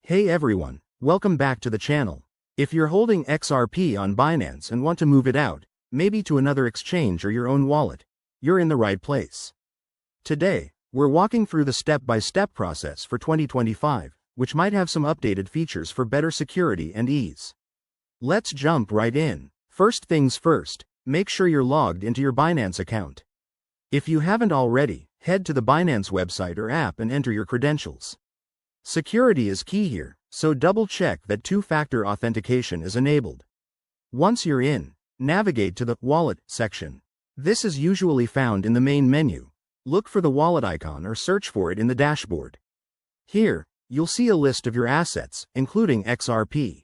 Hey everyone, welcome back to the channel. If you're holding XRP on Binance and want to move it out, maybe to another exchange or your own wallet, you're in the right place. Today, we're walking through the step-by-step process for 2025, which might have some updated features for better security and ease. Let's jump right in. First things first, make sure you're logged into your Binance account. If you haven't already, head to the Binance website or app and enter your credentials. Security is key here, so double-check that two-factor authentication is enabled. Once you're in, navigate to the Wallet section. This is usually found in the main menu. Look for the wallet icon or search for it in the dashboard. Here, you'll see a list of your assets, including XRP.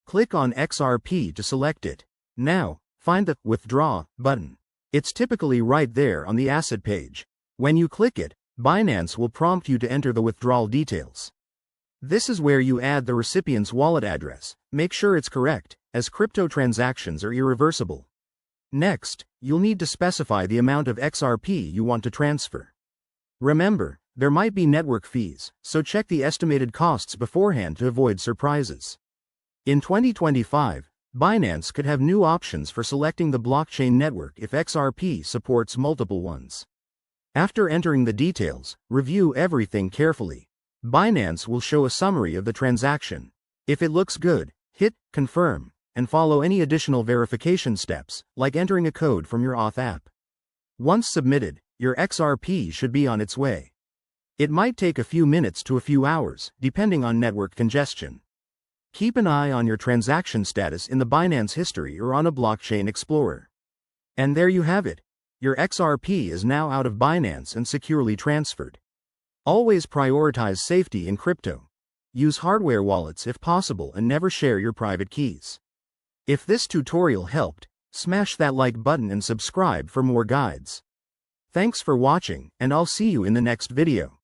Click on XRP to select it. Now, find the Withdraw button. It's typically right there on the asset page. When you click it, Binance will prompt you to enter the withdrawal details. This is where you add the recipient's wallet address. Make sure it's correct, as crypto transactions are irreversible. Next, you'll need to specify the amount of XRP you want to transfer. Remember, there might be network fees, so check the estimated costs beforehand to avoid surprises. In 2025, Binance could have new options for selecting the blockchain network if XRP supports multiple ones. After entering the details, review everything carefully. Binance will show a summary of the transaction. If it looks good, hit Confirm, and follow any additional verification steps, like entering a code from your Auth app. Once submitted, your XRP should be on its way. It might take a few minutes to a few hours, depending on network congestion. Keep an eye on your transaction status in the Binance history or on a blockchain explorer. And there you have it. Your XRP is now out of Binance and securely transferred. Always prioritize safety in crypto. Use hardware wallets if possible and never share your private keys. If this tutorial helped, smash that like button and subscribe for more guides. Thanks for watching, and I'll see you in the next video.